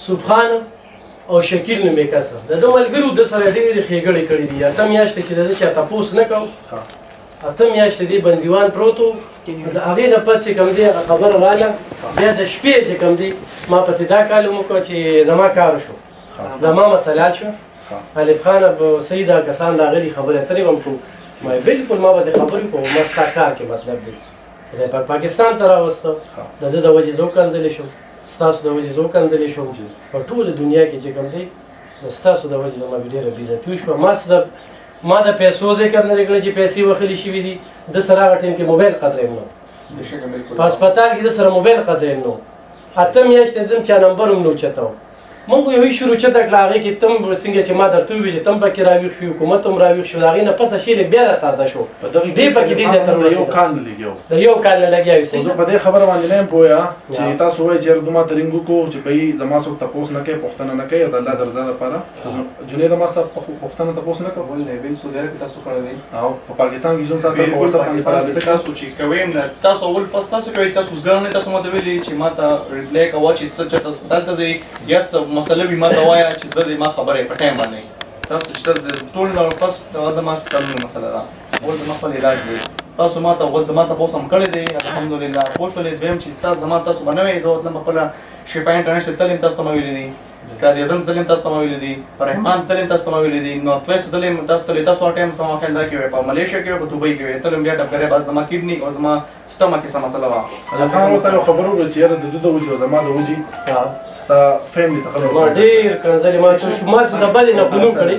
صوب خان او شکیل نومې کس د ده ملګرو د سره ډېرې ښېګړې کړي دي. اته میاشتې چې د ده چا تپوس نه کوو، اته میاشتې دی بندیوان پروت و. د هغې نه پس چې کوم دی هغه خبره راغله، بیا د شپې چې کوم دی ما پسې دا کال وکړه چې زما کار شو، زما مسله حل شوه. الف خان ابو سعید هغه کسان راغلي خبرې اترې به هم کوو. ما بلکل ما به خبرې کوم، ما ستا کار کې مطلب دی خدای پاک پاکستان ته راوسته، د ده د وجې زه وکنځلې شوم، ستاسو د وجې زه وکنځلې شوم. په ټوله دنیا کې چې کوم دی د ستاسو د وجې زما ډېره بېعزتي وشوه. ما د پیسو ذکر نه دی کړی چې پیسې وخلي شوي دي. د سره هغه ټایم کې موبایل قدر یې نه و، په هسپتال کې د سره موبایل قدر یې نه و. اته میاشتې د چا نمبر هم نه اوچته و. مونږ یو هېڅ شروع چته کړه هغې کې تم څنګه چې ما درته وویل چې تم پکې راویښ شو، حکومت هم راویښ شو. د هغې نه پسه شی لږ بیا راتازه شو. دې پکې دې ځای ته د یو کال نه لګیا و، د یو کال نه لګیا وي. زه په دې خبره باندې نه یم پوهه چې تاسو وایئ چې دومره ترینګ وکړو چې بهي زما څوک تپوس نه کوي، پوښتنه نه کوي. د الله د رضا لپاره جنید ما صاحب پوښتنه تپوس نه کوي. ولې بل سعودي عرب کې تاسو کړی دی او په پاکستان کې ژوند سره په ورسره باندې رابطه تاسو چې کوئ تاسو اول فاست تاسو کوئ تاسو ځګر نه تاسو ماته ویلي چې ما ته ریپلای کوه چې څه چېرته دلته ځئ یا څه مسله وي ما ته وایه چې زه دې ما خبرې په ټایم باندې تاسو چې ټول فاست زما هسپتالونو مسله ده، اوس زما خپل علاج دی. تاسو ما ته زما تپوس هم کړی دی الحمدلله پوه شولې. دویم چې تاسو به نه وایئ زه وتلم په خپله شفا انټرنیشنل تعلیم تاسو ته مې ویلي دي، قائد اعظم تعلیم تاسو ته مې ویلي دي، رحمان تعلیم تاسو ته مې ویلي دي، نورث ویسټ تعلیم تاسو ته تاسو ټایم سم خیال راکړئ په ملیشیا کې په دوبۍ کې تلم بیا ډبرې بعد زما کډنی او زما سټمک کې څه مسله وه. هغه ورته یو خبر وکړه چې یاره د ده د وجې او زما د وجې ستا فیملي ته خلک ما ډېر کنځلې ما شو. ما څه د بدې نه خو نه کړې،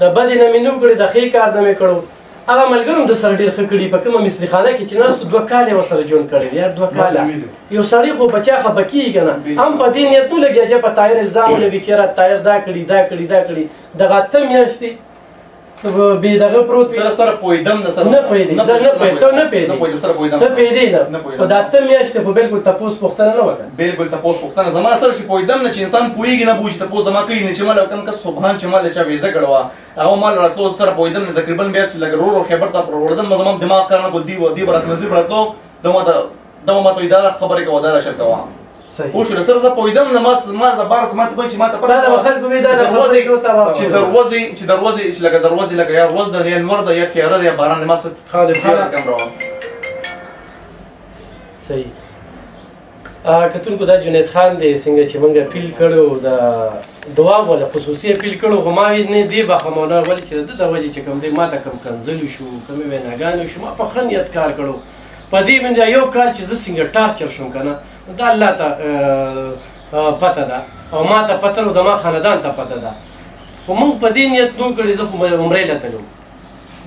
د بدې نه مې نه کړې، د ښې کار نه مې کړو. هغه ملګرو هم د سره ډېر ښه کړي. په کومه مصري خانه کې چې ناست 2 کاله یې ورسره ژوند کړی دی. یار 2 کاله یو سړی خو بچا خفه کېږي که نه، هم په دې نیت نه لګیا چې په تایر الزام ولګي چې یاره تایر دا کړي دا کړي دا کړي. دغه اته میاشتې بې دغه پروت وي. سره پوهېدم نه سره نه پوهېدې، زه نه پوهېدم، ته نه پوهېدې، ته پوهېدې نه. خو د اته میاشتې خو بلکل تپوس پوښتنه نه وکړه. بلکل تپوس پوښتنه زما سره چې پوهېدم نه چې انسان پوهېږي نه پوهېږي تپوس زما کوي نه چې ما له کوم کس سبحان چې ما له چا ویزه کړې وه هغه ما راتلو سره پوهېدم نه تقریبا بیا چې لږ ورو ورو خیبر ته پروړېدم زما دماغ کار نه کوي. دی به راته نظیر به راتلو دا ما ته وایي دا خبرې کوه دا راشه کوه پوه شو. سره زه پوهېدم نه ما زبار ما ته چې ما ته پته چې دروازې چې لکه دروازې لکه یا روز ده یا لمر ده یا تیاره ده یا باران ده ما څه کم روان. صحیح. کتونکو دا جنید خان دی څنګه چې موږ اپیل کړو د دعا ولا خصوصي اپیل کړو خو ما نه دی بخښمونه ولې چې د ده د وجې چې کوم دی ما ته کم کنځلي شو کومې ویناګانې شو ما په ښه نیت کار کړو. په دې باندې یو کال چې زه څنګه ټارچر شوم که نه دا الله ته پته ده او ما ته پته نو زما خاندان ته پته ده. خو موږ په دې نیت نو کړي زه خو عمرې له تلم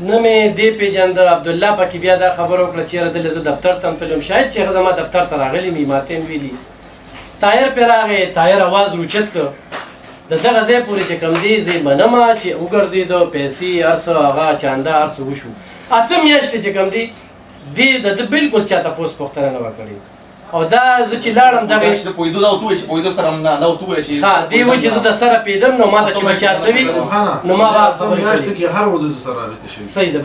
نه مې دې پېژانده. عبدالله پکې بیا دا خبره وکړه چې یاره دلته زه دفتر ته هم تلم شاید چې هغه زما دفتر ته راغلی مې ما ته یې ویلي. تایر پرې راغی، تایر اواز روچت کړ د دغه ځای پورې چې کوم دی زه یې منمه چې وګرځېدو پیسې هر څه هغه چانده هر څه وشو. اته میاشتې چې کوم دی دې د ده بلکل چا تپوس پوښتنه نه وه کړې. او دا زه چې لاړم دغه چې پوهېدو دا ورته ووایي چې پوهېدو سره همدا دا ورته ووایي چې ها دې وایي چې زه د سره پوهېدم نو ما ته چې به چا څه وي نو ما به خبرې میاشتې کې هر ورځ د سره رابطه شوي. صحیح ده.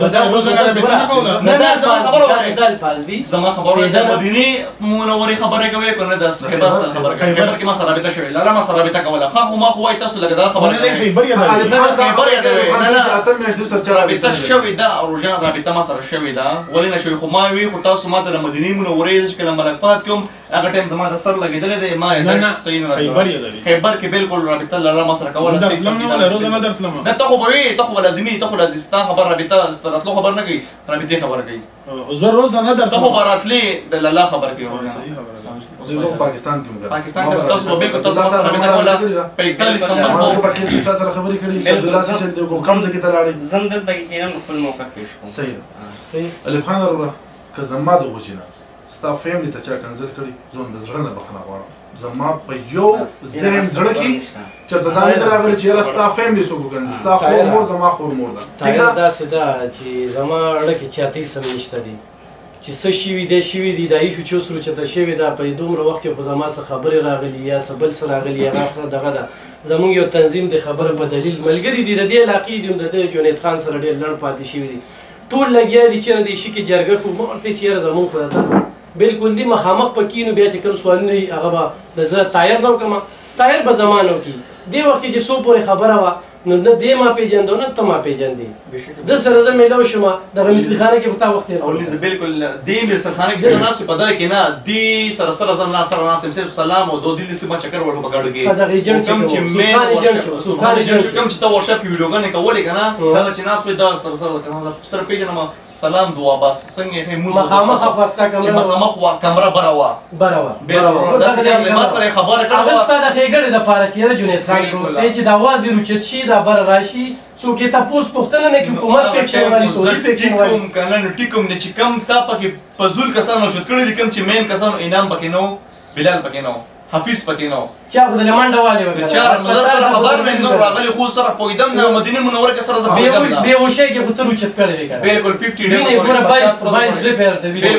نه زما خبره دا الفاظ دي زما خبره د مدینې منورې خبرې کوي که نه د خیبر سره خبرې کوي. خیبر کې ما سره رابطه شوې لاله ما سره رابطه کوله ښه خو ما خو وایي تاسو لکه دا خبره کوئ خیبر یادوي اته میاشتې سره چا رابطه شوې ده او روژانه رابطه ما سره شوې ده ولې نه شوې خو ما وي خو تاسو ما ته د مدینې منورې چې کله ملکفات کوم هغه ټایم زما د سر لګېدلی دی ما صحیح نه خیبر کې بلکل رابطه لاله ما سره کوله ته خو به وي ته خو به لازمي ته خو ستا خبر رابطه راتلو خبر نه کوي رابطې خبره کوي ته خو به راتلې د لاله خبر کوي. پاکستان کې پاکستان کې تاسو به بالکل تاسو سره رابطه کوله په 41 نمبر باندې په کې سره خبرې کړې عبدالله سره چې کوم ځای کې ته لاړې زم دلته کې کېنم خپل موقع پېښ کوم. صحیح ده. الف خان وروره که زما د وجې نه ستا فیملي ته چا کنځل کړي زه د زړه نه بخښنه غواړم. زما په یو ذهن زړه کې چېرته دا نه راغلی چې یاره ستا فیملي څوک وکنځي ستا خور مور زما خور مور ده. داسې ده چې زما اړه کې چاته هېڅ هم نشته دي چې څه شوي دی شوي دي دا ایشو چې اوس روچته شوې ده په دومره وخت کې خو زما څه خبرې راغلي یا څه بل څه راغلي هغه دغه ده زموږ یو تنظیم دی خبره په دلیل ملګري دي د دې علاقې دي د دې جنید خان سره ډېر لړ پاتې شوي دي ټول لګیا دي چېرې دې شي کې جرګه کوو ما ورته چې یاره زموږ خو ده بلکل دي مخامخ په کینو بیا چې کوم سوالونه وي هغه به زه تایر نه وکړم طاهر په زمانو کې دې وخت کې چې څو پورې خبره وه نو نه دې ما پېژندو نه ته ما پېژندې ده سره زه میلاو شوم دغه مصرخانه کې په تا وخت او لیزه بالکل دې مصرخانه کې چې ناست په دغه کې نه دې سره زه سره ناست یم صرف سلام او دو دې ما چکر ورکړو په ګاډو کې دغه ایجنټ کوم چې مین سبحان ایجنټ کوم چې تا ورشپ کې ویډیوګانې کولې که نه دغه چې ناست وي دغه سره پېژنم سلام دعا بس څنګه یې موږ مخامخ خو ستا مخامخ کمره بره وه بالکل ما سره خبره کړې هغه ستا د ښېګړې دپاره چې یاره جنید خان پروت دی چې دا اواز یې روچت شي دا بره راشي څوک یې تپوس پوښتنه نه کړي حکومت پېکشن وایي سعودي پېکشن وایي ټیک که نه نو ټیک هم دی چې کوم تا پکې په زول کسانو اوچت کړي دي کوم چې مین کسانو انعام پکې نه و بلال پکې نه و حفیظ پکې نه و چا خو دلې منډه والې وکړه چا مدر سره خبر نه نور راغلی خو سره پوهېدم نه مدینې منوره کې سره زه پوهېدم نه بېهوشۍ کې خو ته روچت کړی دی که بالکل 50 وینې ګوره 22 ډریپر د ویډیو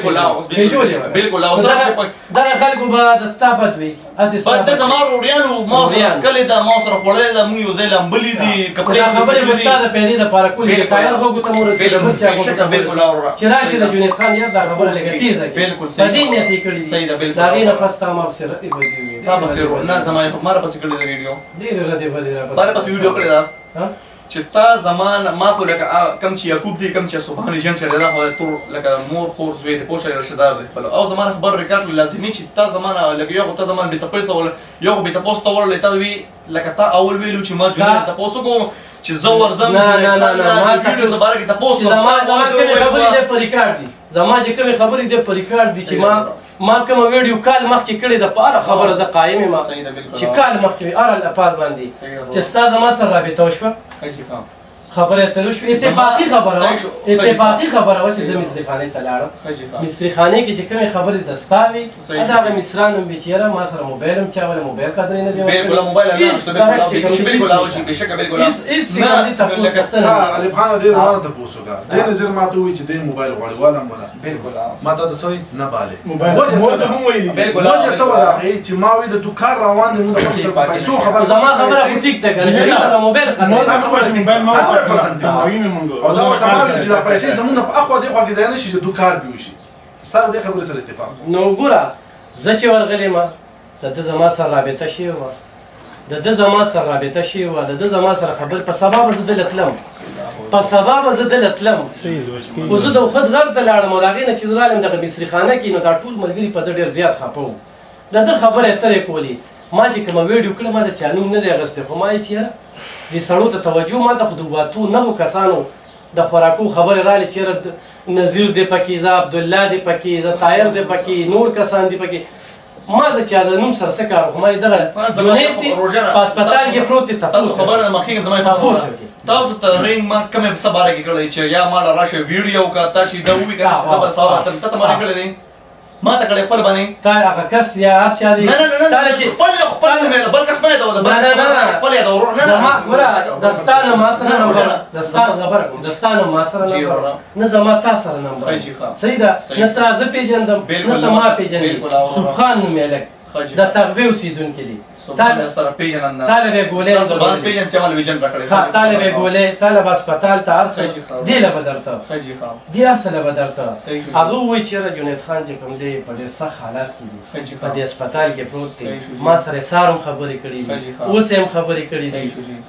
بالکل او سره چې دغه خلکو به د ستا بد وي بد ده زما روډیانو ما سره څکلې ده ما سره خوړلې ده موږ یو ځای لامبلي دي کپړې دا خبرې به ستا د پیلې دپاره کولې چې طاهر غوږو ته مو رسېده بل چا غوږو چې راشي د جنید خان یاد دا خبره لږه تیزه کړي په دې نیت یې کړي دي د هغې نه پس تا ما پسې ردې بدې وي تا پسې نه زما ما را پسې کړې ده ویډیو ډېرې ردې بدې را تا را پسې ویډیو کړې ده چې تا زمان ما خو لکه کم چې یعقوب دی کم چې سبحان ایجنټ چې دا خو تور لکه مور خور زوی دی پوه شئ رشدار دی خپل او زمان خبر ریکارډ لازمي چې تا زمان لکه یو خو تا زمان بې تپوس ول یو خو بې تپوس ته ورغلی تا وی لکه تا اول ویلو چې ما جنید تپوس وکړو چې زه ورځم جنید خان نه د ویډیو د باره کې تپوس چې زما کومې خبرې دی په ریکارډ دي زما چې کومې خبرې دی په ریکارډ دي چې ما کومه ویډیو کال مخکې کړې ده په هره خبره زه قایم یم چې کال مخکې وي هر الفاظ باندې چې ستا زما سره رابطه وشوه خبره اترې شو اتفاقي خبره وه چې زه مصرخانې ته لاړم مصرخانې کې چې کومې خبرې د ستا وي د هغه مصران هم وي چې یاره ما سره موبایل هم چا ولی موبایل قدرې نه علي خان دې زمانه تپوس وکړه دې نظر ما ته ووایي چې دې موبایل غواړي والا مولا ما ته څه وایي نه بالې وجه څه وه د هغې چې ما وایي د دوکان روان دی موږ د پیسو خبره زما خبره خو ټیک ده که نه چې سره موبایل قدرې او دا ورته ما ویل چې دا پیسې زموږ نه په اخوا دېخوا کې ځای نه شي چې دوه کار پې وشي ستا د دې خبرې سره اتفاق نو ګوره زه چې ورغلی یم د ده زما سره رابطه شوې وه د ده زما سره رابطه شوې وه د ده زما سره خبرې په سبا به زه دله تلم په سبا به زه دله تلم خو زه د وخت غر ته لاړم او د هغې نه چې زه رالم دغه مصرخانه کې نو دا ټول ملګري په ده ډېر زیات خفه وو د ده خبرې اترې کولې ما چې کومه ویډیو کړې ما د چا نوم نه دی اخیستی خو ما یې چې یاره دې سړو ته توجه ما ته خو د واتو نهو کسانو د خوراکو خبرې رالې چې یاره نظیر دی پکې زه عبدالله دی پکې زه طاهر دی پکې نور کسان دی پکې ما د چا د نوم سره څه کار خو ما یې دغه جنید دی په هسپتال کې پروت دی تپوس خبره د مخکې زما تاسو ته رینګ ما کومې څه باره کې کړی چې یا ما له راشه ویډیو وکړه تا چې دا ووایي که نه چې زه به سبا تا ته ما کړی دی ما ته کړی خپل باندې تا هغه کس یا هر چا دی خپل نوم بل کس مې ده بل کس خپل یې ده ورور نه ګوره د ستا نه ما سره نمبر د ستا خبره کوم د ستا نه ما سره نمبر نه زما تا سره نمبر صحیح ده نه تا زه پېژندم نه ته ما پېژنې سبحان نوم یې لږ د تغبې اوسېدونکی دی طالب یې ګولۍ طالب یې ګولۍ طالب هسپتال ته هر څه دې له به درته دې هر څه له به درته هغه ووایي چې یاره جنید خان چې کوم دی په ډېر سخت حالات کې دی په دې هسپتال کې پروت دی ما سره یې سار هم خبرې کړي دي اوس یې هم خبرې کړي دي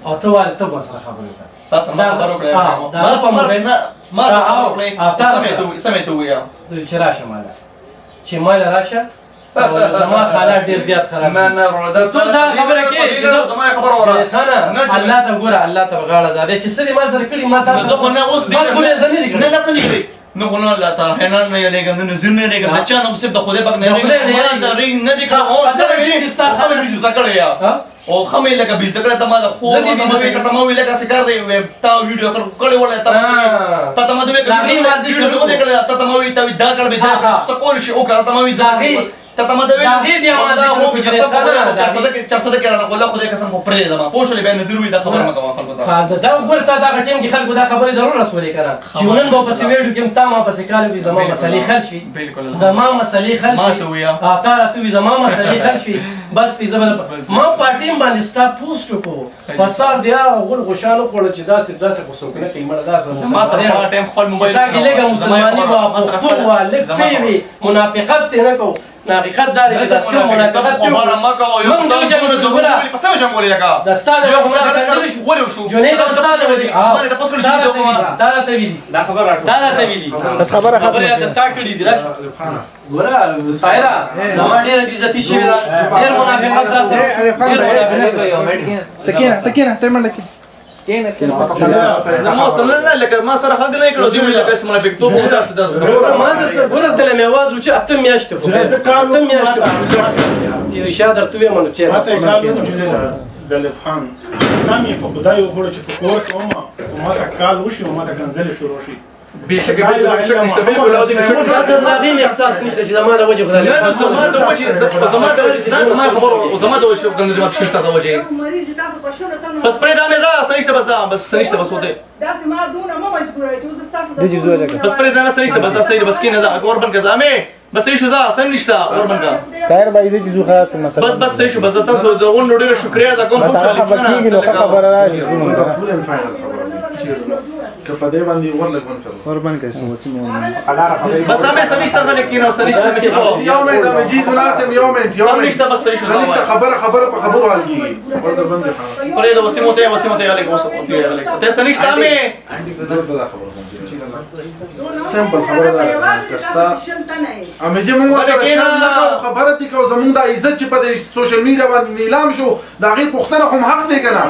او ته واله ته ما سره خبرې وکړه چې راشه ماله چې ماله راشه زما حالات ډېر زیات خراب دي ټول ځان خبره کوې چې خانه الله ته ګوره الله ته به غاړه ځه دی چې څه دې ما سره کړي ما تاسو زه خو نه اوس بل خو نه زه نه دي کړی نه څه نه کړی نه خو نه الله تعالی حنان نه یریږم نه نظیر نه یریږم د چا نه صرف د خدای پاک نه یریږم ما د رینګ نه دي کړی او خبرې مې زده کړی یا او خمې لکه بیزده کړی ته ما د خوب ته ما وویل لکه څه کار دی تا ویډیو کړی ولی تا ته ما دوی ویډیو نه دی کړی تا ته ما وویل تا دا کړ به دا څه کول شي وکړه ته ما وویل ته ته ما د چرسده کې رانه والله خدای قسم خو پرېږدم پوه شولې بیا نظیر وي دا خبره مه کوه خلکو ته دا ګوره تا دغه ټایم کې خلکو دا خبرې ضرور رسولې که نه چې نن به پسې ویډیو کې تا ما پسې کال وي زما مسلې حل شوي زما مسلې حل شوي تا راته وي زما مسلې حل شوي بس دې زه به ما په ټیم باندې ستا پوسټ وکړو په سار دی غول غوشان وخوړل چې داسې خو څوک نه کوي مړه داسې زما سره هغه ټایم خپل موبایل دا کې لږه مسلماني وه پښتون وه لږ پې وي منافقت دې نه کوو حقیقت دا دی چې داسې کوم منافقت خبره مه کوه یو په سمه جنګولې لکه د ستا د یو خو دا غلط ولې وشو جنید د ستا د وجې زما د تاسو کړی چې دوه تا راته ویلي دا خبر راټول تا راته ویلي بس خبره ختمه خبره راته تا کړې دي راشه الف خان ګوره سایرا زما ډېره بېعزتي شوې ده ډېر منافقت را سره ډېر منافقت تکینه ته منډه ما سره نه لکه ما سره خلک نه کړو دی لکه اسمه منافق تو خو داسې داسې ما ګوره دلته مې اواز وچې اته میاشتې خو اته میاشتې شا درته ویم نو چېرې ماته یې کال وکړو د الف خان سم یې په خدای وغوړه چې په کور کې ومه ماته کال وشي او ماته کنځلې شروع شي بېشکه نشته بالکل او دې هغې مې احساس نشته چې زما د وجې خدای نه زما د وجې زما د دا زما خبره او زما د وجې کنځلې ما شي څه د وجې بس پرې دا مې دا سنشته بس سنشته بس وته داسې ما دونه مه مجبوروئ چې اوس ستاسو د جزو لکه بس پرې دا سنشته بس سید بس کې نه ځه اور بن کزامه بس ایشو ځه سنشته اور بن کا طاهر بھائی د جزو خاص مسله بس ایشو بس تاسو زغون ډېر شکریا دا کوم بس هغه خبر کیږي نو خبره راځي فول ان فاینل خبره که په دې باندې ورلګ منفر قربان کوي سو وسیم بس همې سنشته باندې کینو سنشته مې چې یو منټ د مجید ناسم یو منټ یو منټ سنشته بس ایشو سنشته خبره په خبرو حل کیږي ورته باندې پرې د وسیمته علیکم السلام ته سنشته مې دا خبره سمپل خبره ده کستا امه چې موږ سره شان نه خبره دي کو زموږ د عزت چې په سوشل میډیا باندې نیلام شو دا غي پښتنه کوم حق دی کنه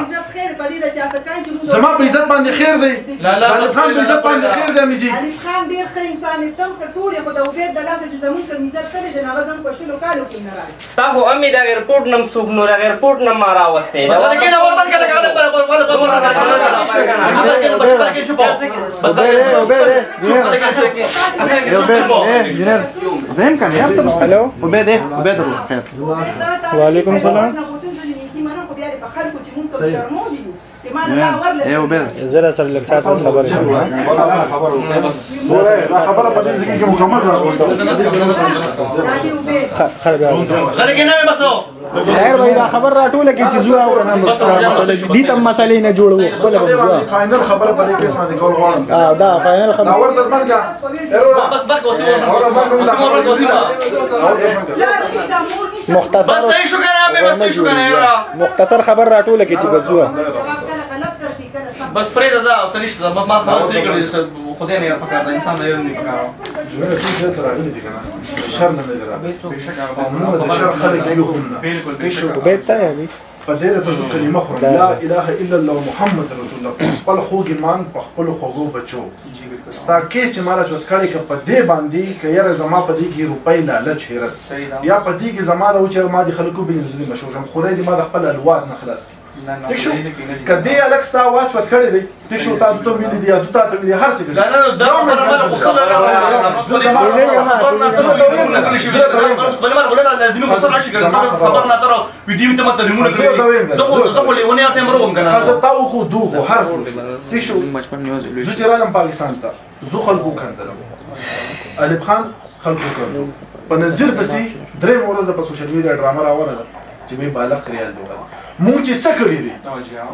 زما په عزت باندې خیر دی الف خان په عزت باندې خیر دی امه جی الف خان ډیر ښه انسان دی تم ټول خو د وبید د لاسه چې زموږ کوم عزت کړی دی هغه زموږ په شلو کالو کې نه راځي ستا خو امې دا رپورټ نم څوک نو دا رپورټ نم ما راوستی بس دا کې اور بن کړه زين كان يرتب الو عبيد عبيد الله خير وعليكم السلام ايه عبيد زرا سر لك ساعه خبر دا خبره په دې ځکه کې مکمل خلک نه بسو طاهر بھائی دا خبر راټوله کې چې زو او نه مسله دي تم مسلې نه جوړو خپل فاینل خبره په دې کیس باندې کول غواړم دا فاینل خبر دا ورته مرګه بس برک وسیمه مختصر بس صحیح شو کنه بس صحیح شو کنه مختصر خبر راټوله کې چې بس زو بس پرې دا ځه سنشته ما خبر صحیح کړی خدای نه پکاره انسان نه نه پکاره ژوند چې تر راغلي دي کنه شر نه دی راغلی نو د شر خلک یو هم بالکل عبيد ته یعنی په دې ته کلمه خو لا اله الا الله محمد رسول الله خپل خوږ ایمان په خپل خوږو بچو ستا کیس چې مالا چوت کړي ک په دې باندې ک یاره زما په دې کې روپۍ لالچ هرس یا په دې کې زما د وچر ما دي خلکو به نزدې مشوجم خدای دې ما د خپل الواد نه خلاص کی شو کدی الکس تا واچ وت کړی دی ته شو تا ته ویل دی ته ته ویل هر څه لا لا دا ما وصل خبرنا ترى لازم وصل عشان خبرنا ترى ودي ته مته لمونه زخو لونه ټیم روم کنه خاصه تاو کو دوغو هر څه ته شو زو چرالم پاکستان ته زو خلکو کنځلم الف خان خلکو کنځو په نظر پسې درې ورځې په سوشل میډیا ډرامه راوړل چې به بالغ خیال دی مونږ چې سکړی دي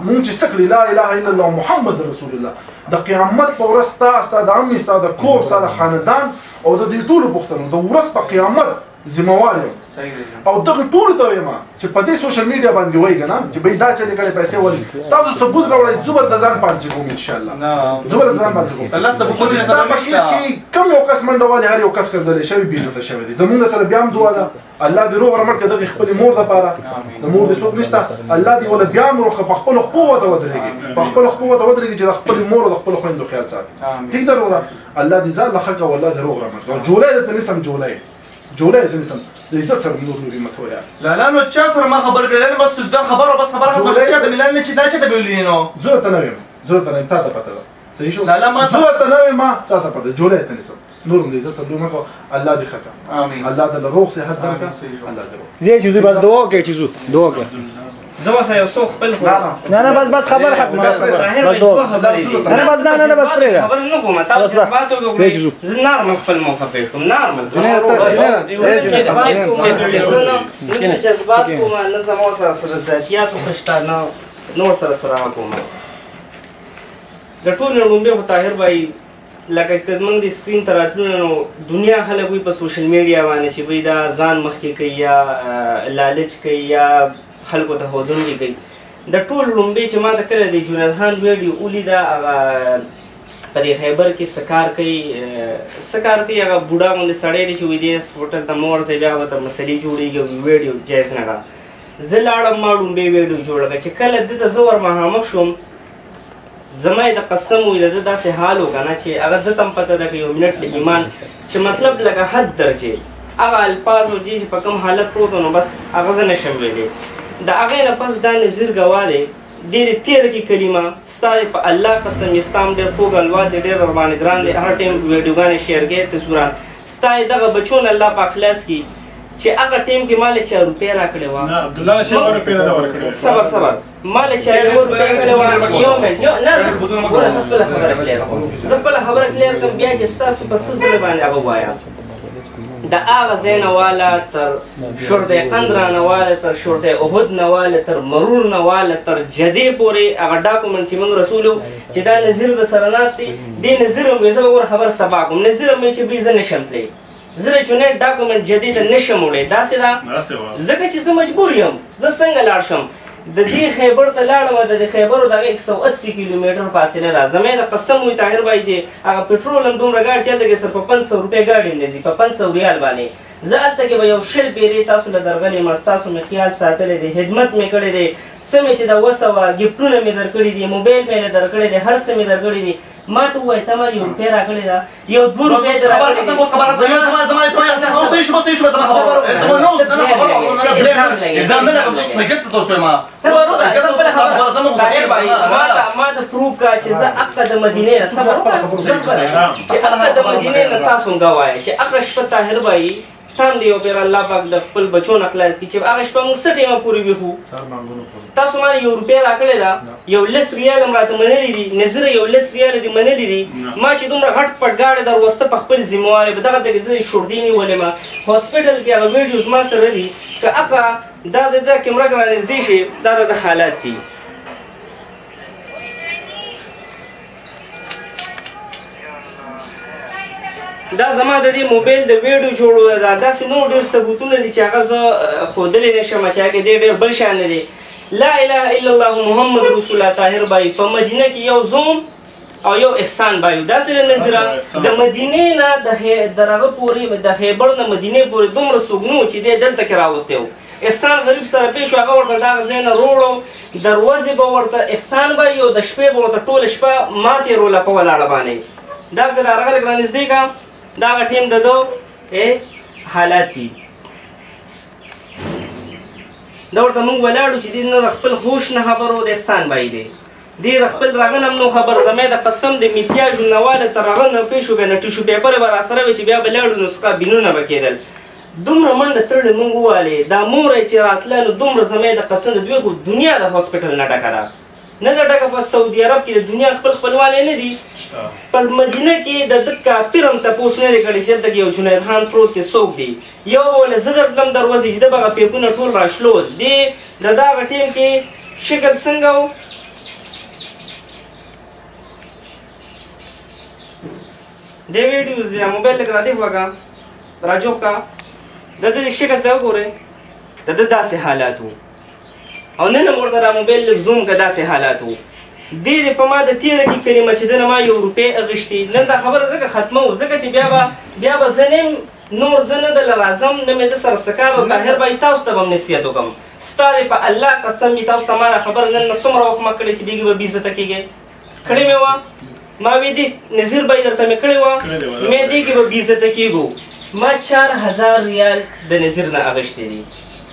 مونږ چې سکړی لا اله الا الله محمد رسول الله د قیامت په ورځ ستا د عمي ستا د کور ستا د خاندان او د دې ټولو پښتنو د ورځ په قیامت ذمہوار یم او دغه ټول ته وایم چې په دې سوشل میډیا باندې وایي کنه چې به دا چې کړي پیسې ولې تاسو ثبوت راوړئ زبر د ځان پانځي کوم ان شاء الله زبر د ځان پانځي کوم الله سبحانه و تعالی کې کوم یو کس منډه والی هر یو کس کړل شوی بیزته شوی دي زمونږ سره بیا هم دعا ده الله دې روغ رمټ کړه د خپل مور لپاره د مور د څوک نشته الله دې ولا بیا مروخه په خپل قوت ودرېږي په خپل قوت ودرېږي چې د خپل مور او د خپل خويندو خیال ساتي ټیک ده وروره الله دې ځان لخوا والله دې روغ رمټ او جولای دې نسم جولای دې نسم د عزت سره نور نوري مکویا لا نو چا سره ما خبر کړل بس دا خبره بس خبره چا ته ملان چې دا چا ته ویلې نو زه ته نه تا ته پته ده صحیح شو لا ما زه ته نه ما تا ته پته جولای ته نسم نور دې عزت سره مکو الله دې خکا امين الله دې روغ صحت درکړي الله دې روغ زه چې بس دعا کوي چې دعا کوي زما سره یو څو خپل نه بس خبر ختم بس نه بس نه بس پرېږه خبر نه کوم تاسو جذبات وګورئ زه نارمل خپل موقع پېښ کوم نارمل جذبات کوم نه زما سره ذاتيات وسشتا نه نور سره کوم د ټول لومبه په طاهر بھائی لکه کدمن د سکرین تر اتلو نو دنیا خلک وي په سوشل میډیا باندې چې وي دا ځان مخکې کوي یا لالچ کوي یا خلکو ته ښودونکي کوي د ټول لومبې چې ما ته کله د جنید خان ویډیو ولیده هغه په دې خیبر کې څه کار کوي هغه بوډا غوندې سړی دی چې وایي دې هوټل ته مه ورځئ بیا به ورته مسلې جوړېږي ویډیو جایز نه کړه زه لاړم ما لومبې ویډیو جوړه کړه چې کله ده ته زه ور مخامخ شوم زما یې د قسم وي د ده داسې حال وکړه چې هغه ده ته هم پته ده که یو منټ له ایمان چې مطلب لکه حد درجې هغه الفاظ و چې په کوم حالت پروت نو بس هغه زه نشم ویلی د هغې نه پس دا نظیر ګواه دی ډېرې تېره کې کلمه ستا په الله قسم یې ستا هم ډېر خوږ الواد دی ډېر ورباندې ګران دی هر ټایم ویډیوګانې شیر کوې تصویران ستا یې دغه بچو نه الله پاک خلاص کړي چې هغه ټایم کې ما له چا روپۍ راکړې وه صبر ما له چا روپۍ راکړې وه یو منټ نه زه خپله خبره کلیر کړم زه خپله خبره کلیر کړم بیا چې ستاسو په څه زړه باندې هغه ووایم د هغه ځای نه واله تر شرطه قندرا نه واله تر شرطه احد نه واله تر مرور نه واله تر جدې پورې هغه ډاکومنټ چې موږ رسولو چې دا نظیر د سره ناست دی دې نظیر هم زه به ور خبر سبا کوم نظیر هم چې بې زه نشم تللی زه د چونیټ ډاکومنټ جدې ته نشم وړی داسې ده ځکه چې زه مجبور یم زه څنګه لاړ شم د دې خیبر ته لاړم د دې خیبرو دغه 180 کیلومتر فاصله ده زما د قسم وي طاهر بھائی چې هغه پټرول هم دومره ګاډي چلته کې صرف په 500 روپۍ ګاډي هم نه ځي په 500 ریال باندې زه هلته کې به یو شل پیرې تاسو له درغلې یم ستاسو مې خیال ساتلی دی خدمت مې کړی دی څه مې چې د 200 ګفټونه مې درکړي دي موبایل مې درکړی دی هر څه مې درکړي دي ما ته ووایه ته ما یو روپۍ راکړې ده یو 2 روپۍ دې راکړې ما ته پروف کړه چې زه حقه د مدینې نه صبر وکړه چې حقه د مدینې نه تاسو هم ګوایه چې هغه شپه طاهر بھائی تام دی یو پیر الله پاک د خپل بچو نه خلاص کړي چې هغه شپه موږ څه ټیمه پورې ویښو تاسو ما یو روپۍ راکړې ده یو 10 ریال هم راته منلي دي نظر یو 10 ریال دې منلي دي ما چې دومره غټ پټ ګاډی در وسته په خپل ذمهواري به دغه ته کې زه شوردي نیولې ما هاسپټل کې هغه ویډیوز ما سره دي که هغه دا د کیمره کې رانږدې شي دا د حالات دي دا زما د دې موبایل د ویډیو جوړول دا داسې نور ډېر ثبوتونه دي چې هغه زه ښودلی نه شم چې هغې دې ډېر بل شان دی لا اله الا الله محمد رسول الله طاهر بھائی په مدینه کې یو زوم او یو احسان بھائی داسې د نظره د مدینې نه د هغه پورې د خیبر نه مدینې پورې دومره څوک نه و چې دی دلته کې راوستی و احسان غریب سره پیش و هغه ورته دغه ځای نه روړو دروازې به ورته احسان بھائی او د شپې به ورته ټوله شپه ما تېروله په ولاړه باندې دا که د هغه لږ رانږدې کړه دا هغه ټیم د ده حالات دي دا ورته موږ ولاړو چې دې نه د خپل هوش نه خبر و د احسان بھائی دی دې د خپل هغه نه هم نو خبر زما د قسم د میتیاژو نه واله تر هغه نه پېښ و بیا نه ټیشو پیپر به راسره وي چې بیا به لاړو نو څخه بینونه به کېدل دومره منډه تړلې موږ ووالې دا موری چې راتله نو دومره زما د قسم د دوی خو دنیا د هاسپټل نه ډکه ده نه ده ډکه په سعودي عرب کې د دنیا خپل خپلوانې نه دي په مدینه کې د ده کافر هم تپوس نه دی کړی چې هلته کې یو جنید خان پروت دی څوک دی یو به ولې زه درتلم دروازې چې ده به هغه پیپونه ټول راشلول دې د ده هغه ټیم کې شکل څنګه و دې ویډیوز دی موبایل لږ را دې وکړه راجوخ کا د ده شکل ته وګورئ د ده داسې حالات و او نن هم ورته را موبایل لږ زوم که داسې حالات و دې دې په ما د تېره کې کلمه چې دنه ما یو روپۍ اخیستې نن دا خبره ځکه ختمه و ځکه چې بیا به زه نه نور زه نه دله راځم نه مې د سره څه کار او طاهر بھائی تاسو ته به هم نصیحت وکړم ستا دې په الله قسم وي تاسو ته ما دا خبره نن نه څومره وخت ما کړې چې دې کې به بېعزته کېږئ کړې مې وه ما وی دې نظیر بھائی درته مې کړې وه مې دې کې به بېعزته کېږو ما 4000 ریال د نظیر نه اخیستې دي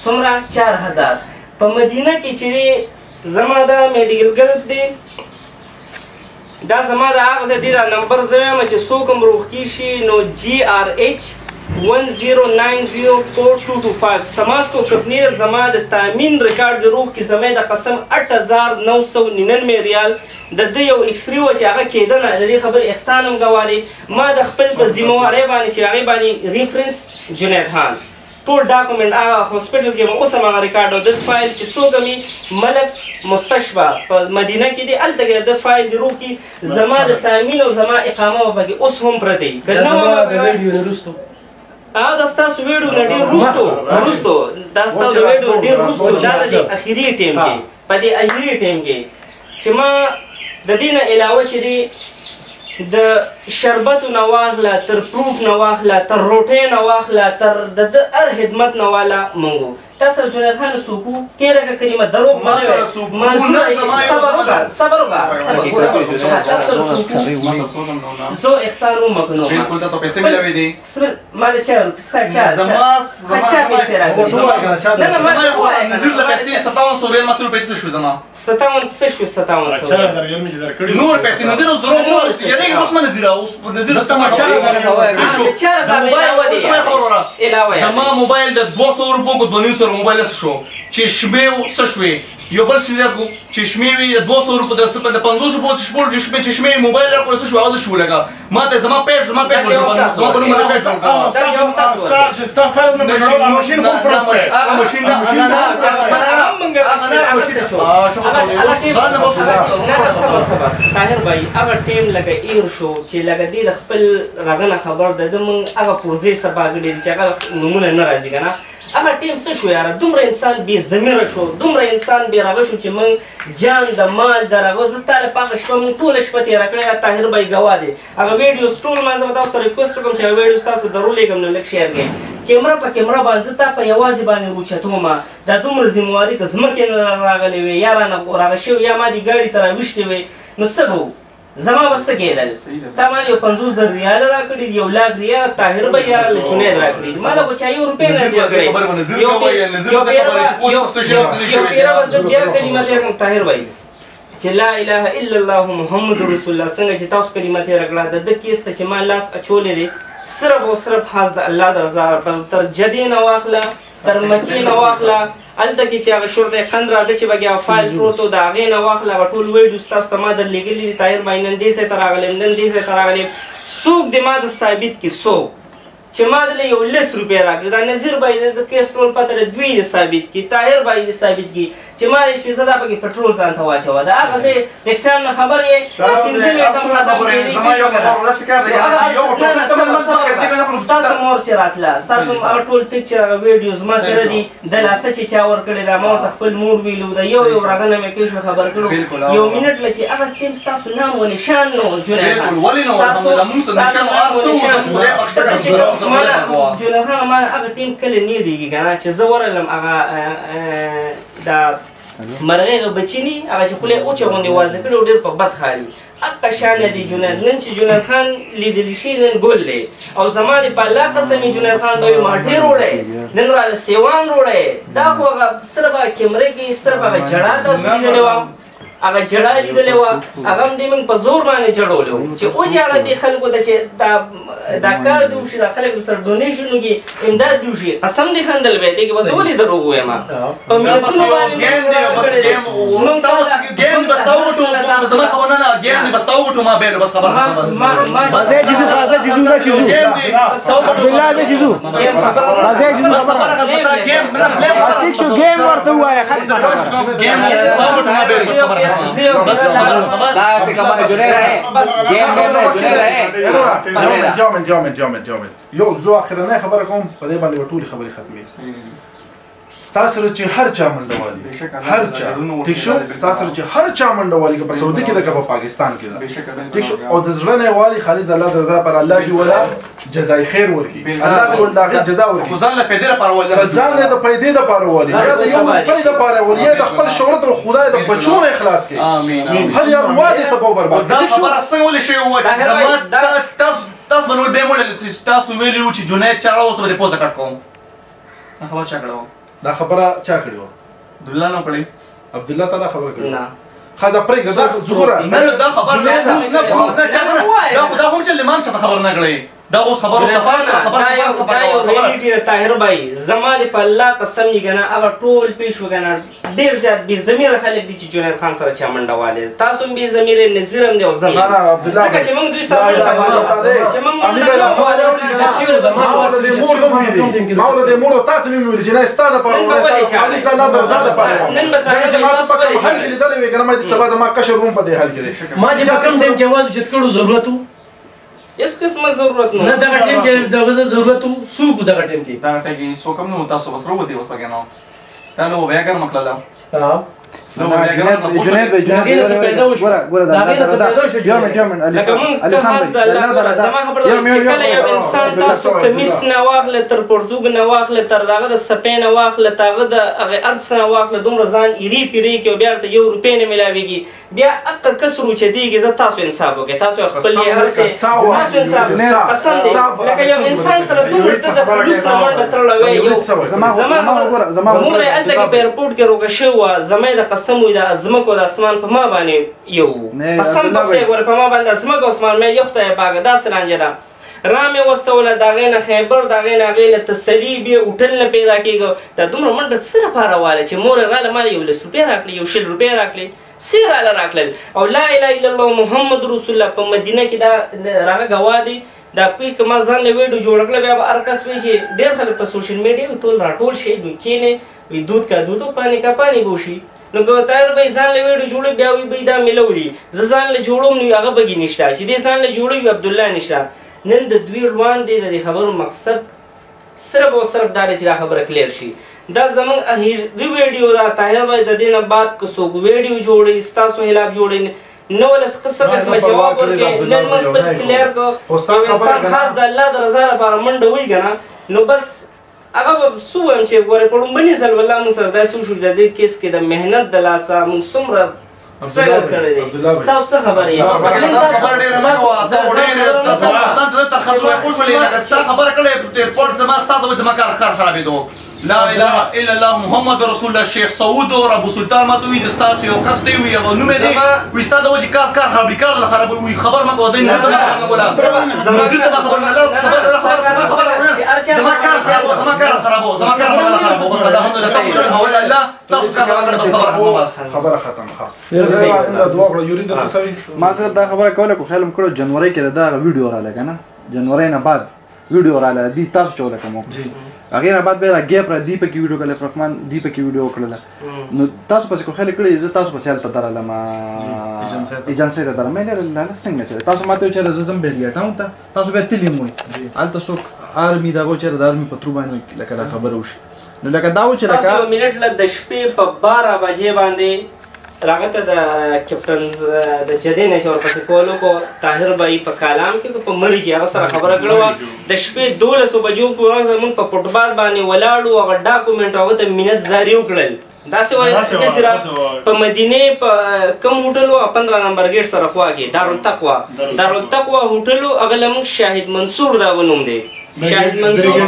څومره 4000 په مدینه کې چې زما دا میډیکل ګروپ دی دا زما د هغه ځای دی دا نمبر زه وایم چې څوک هم روغتي شي نو GRH 10904225 سماسکو کمپنی زما د تامین ریکارډ د روغ کې زما د قسم 8999 ریال د ده یو ایکسري وه چې هغه کېده نه د دې خبرې احسان هم ګواه دی ما د خپل په ذمهوارۍ باندې چې هغې باندې ریفرنس جنید خان ټول ډاکومنټ هغه هاسپټل کې به اوس هم هغه ریکارډ او د فایل چې څوک مې ملک مستشفى په مدینه کې دی هلته کې د فایل د روغ کې زما د تامین او زما اقامه به پکې اوس هم پرته وي که نه دا ستاسو ویډیو نه ډېر وروستو دا ستاسو ویډیو ډېر وروستو دا د اخري ټایم کې په دې اخري ټایم کې چې ما د دې نه علاوه چې دی د شربتو نه واخله تر پروف نه واخله تر روټۍ نه واخله تر د هر خدمت نه واله موږ تا سره جنید خان څوک و تېره که کلمه دروغ به نه وی صبر وکړه زه احسان ومکنو ما د چا روپۍ چا پیسې راکړي نه نه ما نظیر د پیسې 5700 ریال مصرف پیسې شو زما 57 شو 5700 نور پیسې نظیر اوس دروغ نه وایي یعنی بس ما نظیر اوس نظیر سم زما موبایل د 200 روپو کو 200 موبایل شو چشمه څه شوې یو بل څه زیات کو چشمه وي 200 روپو د 500 روپو چشمه موبایل راکو څه شو هغه شو لګا ما ته زما پیسې زما په نوم باندې ستا فرض نه بجوړ ماشين خو پروت هغه ماشين نه طاهر بھائی هغه ټیم لکه ایر شو چې لکه دې د خپل راغنه خبر د موږ هغه پروژې سبا غړي چې هغه نمونه نه راځي کنه هغه ټیم څه شو یاره دومره انسان بې ضمیره شو دومره انسان بې رغه شو چې موږ جان د مال د رغه زه ستا له پاکه شپه موږ ټوله شپه تېره کړې طاهر بھائی ګواه دی هغه ویډیوز ټول ما زه به تاسو ته ریکویسټ وکړم چې هغه ویډیوز تاسو درولېږم نو لږ شیر کړئ کیمره په کیمره باندې زه تا په یوازې باندې روچتومه دا دومره ذمواري که ځمکې نه راغلې وې یا رانه راغه شوي یا ما دې ګاډي ته راویشتې وې نو څه به و زما به څه کېدل تا ما یو 50,000 ریاله راکړي دي 1,00,000 ریاله طاهر بھائی یا جنید راکړي دي ما له به چا یو روپۍ نه دی کړی یو پیره به زه بیا کلمه تېره کړم طاهر بھائی چې لا اله الا الله محمد رسول الله څنګه چې تاسو کلمه تېره کړه د ده کیس ته چې ما لاس اچولی دی صرف او صرف خاص د الله د رضا تر جدې نه واخله تر مکې نه واخله هلته کې چې هغه شرطه قند راده چې بګیا فایل پروت و د هغې نه واخله هغه ټول ویډیوز تاسو ته ما درلېږلي دي طاهر بھائی نن دې ځای ته راغلم نن دې ځای ته راغلم څوک دې ما د ثابت کړي څوک چې ما دله یو 10 روپۍ راکړي دا نظیر بھائی د کیس ټول پته له دوی دې ثابت کړي طاهر بھائی دې ثابت کړي چې ما چې زه دا پکې پټرول ځان ته واچوه د هغه ځای ټکسیان نه خبر یې ستاسو مور چې راتله ستاسو هغه ټول پکچر هغه ویډیوز ما سره دي د لاسه چې چا ورکړې دا ما ورته خپل مور ویلو د یو راغنه مې پیښو خبر کړو یو منټ له چې هغه ټیم ستاسو نام و نشان نو جنید خان ما هغه ټیم کله نه دیږي که نه چې زه ورغلم هغه دا مرغې بچینی هغه چې خولې اوچه غوندې واضح کړي او ډېر په بد ښکاري هغه شان دی جنید نن چې جنید خان لیدلی شي نن ګل دی او زما د په الله قسم جنید خان به ما ډېر وړی نن راله سیوان وړی دا خو هغه صرف هغه کیمرې کې صرف هغه جړا تاسو لیدلې وه هغه جړا لیدلې وه هغه هم دې موږ په زور باندې جړولی وو چې وجاړه دې خلکو ته چې دا کار دې وشي دا خلک د سره ډونیشن وکړي امداد دې وشي قسم دې خندل بیا دې کې به زه ولې دروغ ووایم په ملتونو باندې زما خبره نه ګیم دې بس تا وګټو ما بیلو بس خبره بازه جیزو خاطر جیزو دا جیزو بالله دې جیزو بازه جیزو خبره ګیم ټیک شو ګیم ورته وایا خلک ګیم وګټو ما بیلو بس خبره بس خبره بس جامد یو زه اخرنۍ خبره کوم په دې باندې به ټولې خبرې ختمې تاسو سره چې هر چا منډه والي هر چا ټیک شو تاسو سره چې هر چا منډه والي که په سعودي کې ده که په پاکستان کې ده ټیک شو او د زړه نه والي خالص الله د رضا پر الله دې ولا جزای خیر ورکړي الله دې ول د هغې جزا ورکړي ځان له پیدې لپاره والي ځان له د پیدې دپاره والي یا د یو روپۍ دپاره والي یا د خپل شهرت او خدای د بچو نه اخلاص کړي هر یو وادي تباو برباد دا خبره څنګه ولې شوې وه چې زما تاسو به نور بیا مو تاسو ویلي وو چې جنید چاړه اوس به دې پوزه کټ کوم دا خبره چا کړې وه دا خبره چا کړې وه عبدالله نه کړې عبدالله تعالی خبره کړې نه خزه پرېږده دا زغوره نه دا خبره نه چاته دا هم چې لمام چاته خبر نه کړې دا اوس خبره صفا خبره طاهر بھائی زما د په الله قسم یې ګنه هغه ټول پیش وګنه ډېر زیات بې ضمیره خلک دي چې جنید خان سره چا منډه والې تاسو هم بې ضمیره نظیر هم دی او زه ځکه چې موږ دوی سره منډه والو چې موږ ما ولې د مور او تا ته مې ویل چې نه ستا دپاره خالص د الله د رضا دپاره ځکه چې ما ته په کوم حل کې لیدلی وې که نه ما دې سبا زما کشر هم په دې حل کې دی ما چې په کوم ټایم کې اواز اوچت کړو ضرورت و هیڅ قسمه ضرورت نه دغه ټیم کې دغه ضرورت وو څوک دغه ټیم کې دا ټکی څوک هم نو تاسو بس وروتي اوس پکې نو تا نو بیا ګرم کړل ها جنید زما خبره چې کله یو انسان تاسو کمیس نه واخله تر پرتوګ نه واخله تر دغه د سپې نه واخله تاغه د هغه ارث نه واخله دومره ځان ایری پیری کې بیا ته 1 روپۍ نه ملاويږي بیا اق کسرو چې دیږي زه تاسو انصاف وکړئ تاسو خپل تاسو انصاف لکه یو انسان سره دومره ته د پولیس نه منډه تړلوي زما مور انت کې په ایرپورټ کې روغه شو زما د قسم وي د ازمکو د اسمان په ما باندې یو قسم په ور په ما باندې ازمکو اسمان مې یو ته باغ داس رانجدا رامي وسوله دا غینه خیبر دا غینه تسلی به هوټل نه پیدا کیږي دا دومره منډه سره پاره واله چې مور رااله مال یو لس روپۍ راکړي یو شل روپۍ راکړي سیراله راکړل او لا اله الا الله محمد رسول الله په مدینه کې دا راغه غوادي دا په کومه ځان له ویډیو جوړ کړل بیا ارکس وی چې ډېر خلک په سوشل میډیا ټول راټول شي دوی کینه وی دود کا دود او پانی کا پانی بوشي نو ګوتایر به ځان له ویډیو جوړ بیا وی دا ملو دي ځان له جوړوم نو هغه بګی نشته چې دې ځان له جوړوي عبد الله نشته نن د دوی روان دي د خبرو مقصد صرف او صرف دا چې خبره کلیر شي دا زمون اخیری ویډیو دا طاهر بھائی د دینه بعد کو سو ویډیو جوړي ستاسو خلاف جوړي نو ول قصه جواب ورکړي نن موږ په کلیر کو انسان خاص د الله د رضا لپاره منډه وی کنه نو بس هغه سوم چې ګوره په لومبني ځل والله موږ سره دا سو شو د دې کیس کې د مهنت د لاسه موږ څومره سټرګل کړی دی تاسو خبرې یې خبر ډېر نه کوه دا ډېر تاسو تر خبره پوښلې لکه ستا خبره کړې ایرپورټ زما ستاسو زما کار خرابېدو لا اله الا الله محمد رسول الله شیخ سعود او ابو سلطان ماتوي د ستاسو یو کس دی وي او نوم دی وي ستاسو وجه کار خرابې کار خرابوي خبر ما کوه دین زه خبر نه کوله زه ته خبر نه خبر زما کار خرابو زما کار خرابو بس الحمدلله تاسو اول الله تاسو کار بس خبره ختم ښه دوا غړو یرید تسوي ما سره دا خبره کوله کو خیال مکړو جنوري کې دا ویډیو رااله کنه جنوري نه بعد ویډیو رااله دي تاسو چوله کوم هغه نه بعد به ګیپ را دی په کې ویډیو کله فرقمان دی په کې ویډیو کړل نو تاسو پس کو خیال کړی زه تاسو پس حالت دراله ما اجازه ته درم نه لاله څنګه چې تاسو ماته چې زم بیریا ته تاسو به تلی مو الته سو ارمی دا غو چې د ارمی په ترو باندې لکه خبر وشي نو لکه دا و چې لکه 100 منټ له د شپې په 12 بجې باندې راغته د کپټن د جدي نشور پس کولو کو طاهر بھائی په کلام کې په مری کې هغه سره خبره کړو د شپې 12 بجو پورې موږ په فوټبال باندې ولاړو هغه ډاکومېنټ هغه ته مینت جاری وکړل دا څه وایي چې په مدینه په کوم هوټل او 15 نمبر گیټ سره خوا کې دارالتقوا هوټل هغه لمغ شاهد منصور دا ونوم دی شاهد منصور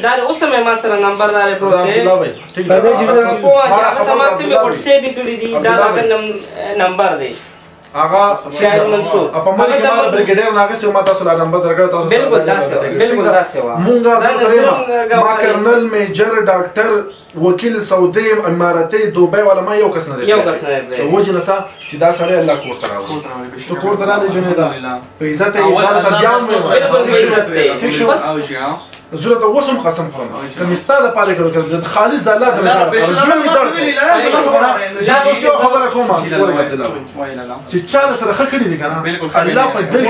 دا اوس مې ما سره نمبر دار پروت دی دا کومه چې هغه تمام کې مې واتس اپ کړی دی دا هغه نمبر دی هغه شاهد منصور په ما کې ما بریګیډر ناګه سه ما تاسو لا نمبر درکړ تاسو بالکل دا سه مونږه ما کرنل میجر ډاکټر وکیل سعودي اماراتي دوبه ولا ما یو کس نه دی وجه نسا چې دا سړی الله کور ته راوړي ته کور ته راځي جنیدا په عزت یې دا بیا مو ټیک شو زه ته وسم قسم خورم کوم استاده پاله کړو د خالص د الله د رضا خبره کومه چې چا سره خکړی دي کنه الله په دې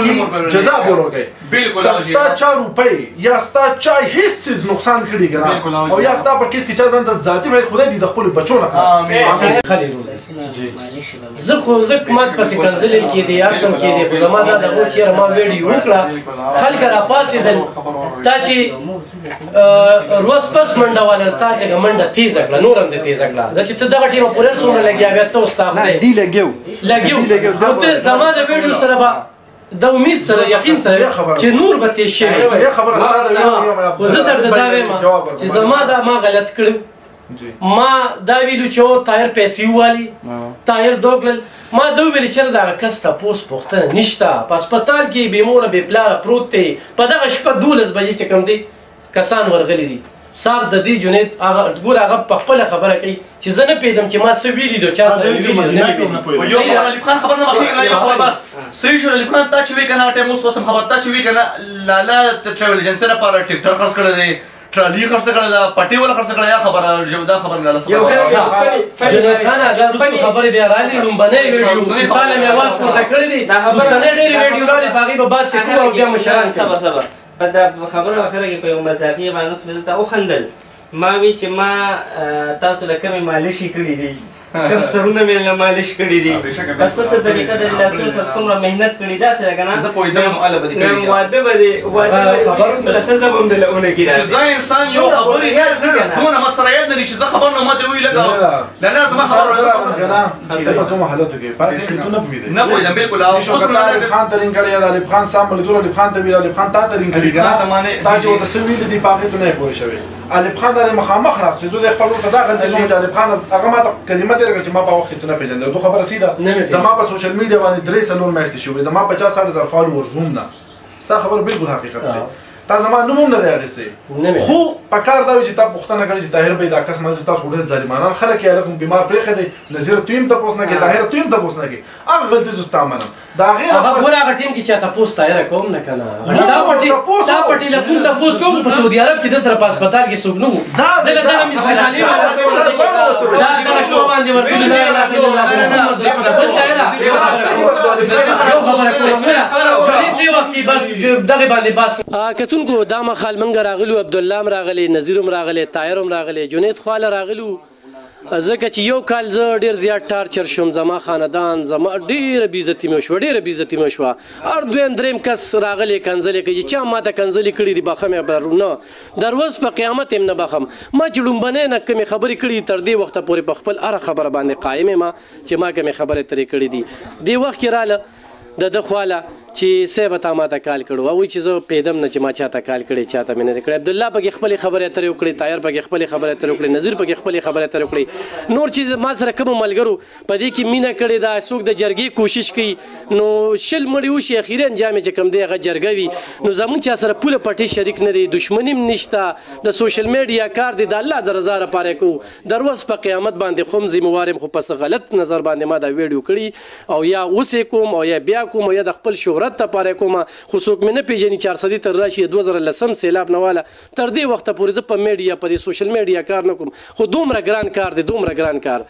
جزاء ورکړي بالکل ستا 4 روپۍ یا ستا چا هیڅ نقصان کړی کنه او یا ستا په کیس کې چا ځان ته ذاتی وای خدای دې د خپل بچو نه خالي روزي زه خو زه کومات پسې کنزل کې دي اصل کې دي خو زما دا غو چې ما ویډیو وکړه خلک را پاسې تا چې روز پس منډه والا تا لږه منډه تیزه کړه نور هم دې تیزه کړه دا چې ته دغه ټیمه پورې څومره لګیا بیا ته اوس تا خدای دی لګیو او ته زما د ویډیو سره به د امید سره یقین سره چې نور به تیز شي خو زه درته دا وایم چې زما دا ما غلط کړو ما دا ویلو چې طاهر پیسې والی طاهر دوګل ما دا ویل چې دا کس ته پوس پوښتنه نشته په هسپتال کې بې موره بې پلاره پروت دی په دغه شپه 12 بجې چې کوم دی کسان ورغلي دي صاحب د دې جنید هغه ګور هغه په خپل خبره کوي چې زه نه پیدم چې ما څه ویلي دو چا سره ویلي نه پیدم یو علي خان خبر نه مخکې یو خبر بس صحیح شو علي خان تا چې وی کنه ټیم اوس وسم خبر تا چې وی کنه لاله ټریول ایجنسی لپاره ټیکټر خرڅ کړی دی ټرالي خرڅ کړه دا پټي ولا خرڅ کړه یا خبره دا خبره نه لسه جنید خان اگر رسو خبرې بیا رالي لومبنۍ ویډیو چې تاله مې اواز پورته کړی دی وروستنۍ ډېرې ویډیو رالي په هغې به بحث کوو او بیا مشران صبر په دا خبره اخره کې په یو مذاقي باندې اوس مې دلته وخندل ما وی چې ما تاسو له کمې مالشي کړي دي کم سرونه مې له مالش کړي دي بس څه طریقه د لاسونو سره څومره محنت کړي داسې ده که نه زه پوهېدم اله به دې کړي واده به دې ښځه به هم د له اونه کړي چې زه انسان یو خبرې نه دونه ما سره یاد نه دي چې زه خبر نه ماته ووایي لکه نه نه زما خبره په کومو حالاتو کې پاتې شوې تو نه پوهېدې نه پوهېدم بلکل اوس الف خان ته رینګ کړی یا د الف خان سام ملګرو الف خان ته ویل الف خان تا ته رینګ کړي که نه تا چې ورته څه ویلي دي په هغې تو نه یې پوه شوې الف خان دا مخامخ راست زه د خپل ورته دا غندل چې الف خان هغه ما ته کلمه تېره کړه چې ما په وخت کې تو نه پېژندل دو خبره سیده زما په سوشل میډیا باندې 3 میاشتې شوې زما 50,000 فالوور زوم نه ستا خبره بالکل حقیقت دی تا زما نوم هم نه دی اخیستی خو په کار دا وي چې تا پوښتنه کړې چې طاهر بهي دا کس مالې تاسو ډېر ظالمانان خلک یې هلکه بیمار پرېښی دی نظیر تو یې هم تپوس نه کوې طاهر تو یې هم تپوس نه کوې هغه غلطي زه ستا منم د هغې هغه ګوره هغه ټیم کې چا تپوس طاهره کوم نه که نه تا پټې له کوم تپوس کوم په سعودي عرب کې د سره په هسپتال کې څوک نه وو دله دغه مثالانې دا دغه شو باندې ورکړي لا اله الا الله محمد رسول الله بل طاهره یو خبره کوم دې وخت کې بس دغه باندې بس کتونکو دا مخال منګ راغلو عبدالله هم راغلی نظیر هم راغلی طاهر هم راغلی جنید خواله راغلو ځکه چې یو کال زه ډېر زیات ټارچر شوم زما خاندان زما ډېره بېعزتي مې وشوه ډېره بېعزتي مې وشوه هر دویم دریم کس راغلی کنځلې کوي چې چا ما ته کنځلې کړي دي بخم یې نه در اوس په قیامت هم نه بخم ما چې لومبنۍ نه کومې خبرې کړي تر دې وخته پورې په خپل هره خبره باندې قایم یم چې ما کومې خبرې ترې کړي دي دې وخت کې راله د ده خواله چې صاحب تا ما ته کال کړو او چې زه پیدم نه چې ما چاته کال کړی چاته مې نه دی کړی عبدالله پکې خپلې خبرې اترې وکړې طاهر پکې خپلې خبرې اترې وکړې نظیر پکې خپلې خبرې اترې وکړې نور چې ما سره کومو ملګرو په دې کې مینه کړې ده څوک د جرګې کوشش کوي نو شل مړي وشي اخري انجام یې چې کوم دی هغه جرګه وي نو زموږ چا سره پوله پټې شریک نه دی دښمني هم نشته د سوشل میډیا کار دی د الله د رضا لپاره کوو در اوس په قیامت باندې خو هم ذمهوار یم خو په څه غلط نظر باندې ما دا ویډیو کړي او یا اوس یې کوم او یا بیا کوم او یا د خپل شهرت لپاره کوم خو څوک مې نه پېژني 400 تر راشي 2010 سیلاب نه واله تر دې وخته پورې زه په میډیا په دې سوشل میډیا کار نه کوم خو دومره ګران کار دی دومره ګران کار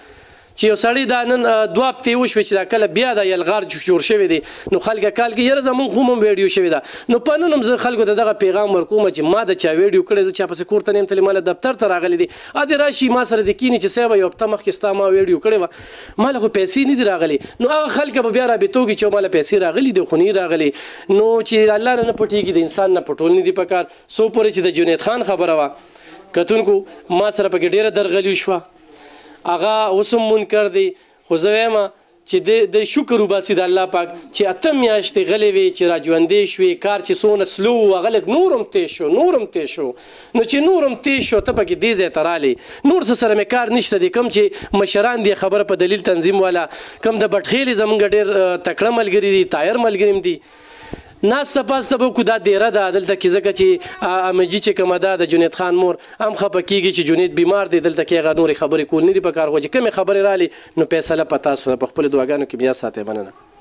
چې یو سړی دا نن دوه هفتې وشوې چې دا کله بیا دا یلغار جوړ شوی دی نو خلک کال کې یاره زمونږ خو هم ویډیو شوې ده نو په نن هم زه خلکو ته دغه پیغام ورکوم چې ما د چا ویډیو کړی زه چا پسې کور ته نه یم تللی ما له دفتر ته راغلی دی ادې راشي ما سره دې کیني چې صاحبه یو هفته مخکې ستا ما ویډیو کړې وه ما له خو پیسې نه دي راغلي نو هغه خلک به بیا رابطو کې چې ما له پیسې راغلي دي خو نه راغلي نو چې الله نه پټېږي د انسان نه پټول نه دي پکار څو پورې چې د جنید خان خبره وه کتونکو ما سره پکې ډېره درغلي شوه هغه اوس هم منکر دی خو زه وایم چې د شکر وباسي د الله پاک چې اته میاشتې غلی وې چې را ژوندی شوې کار چې څونه سلو و هغه لږ نور هم تېز شو نور هم تېز شو نو چې نور هم تېز شو ته پکې دې ځای ته رالې نور څه سره مې کار نشته دی کوم چې مشران دي خبره په دلیل تنظیم والا کوم د بټخېلې زمونږ ډېر تکړه ملګري دي طاهر ملګري هم دي ناسته پاسته به وکړو دا دیره ده دلته کې ځکه چې امجي چې کومه ده د جنید خان مور هم خفه کېږي چې جنید بیمار دی دلته کې هغه نورې خبرې کول نه دي په کار خو چې کومې خبرې رالي نو فیصله په تاسو په خپلو دعاګانو کې بیا ساتئ مننه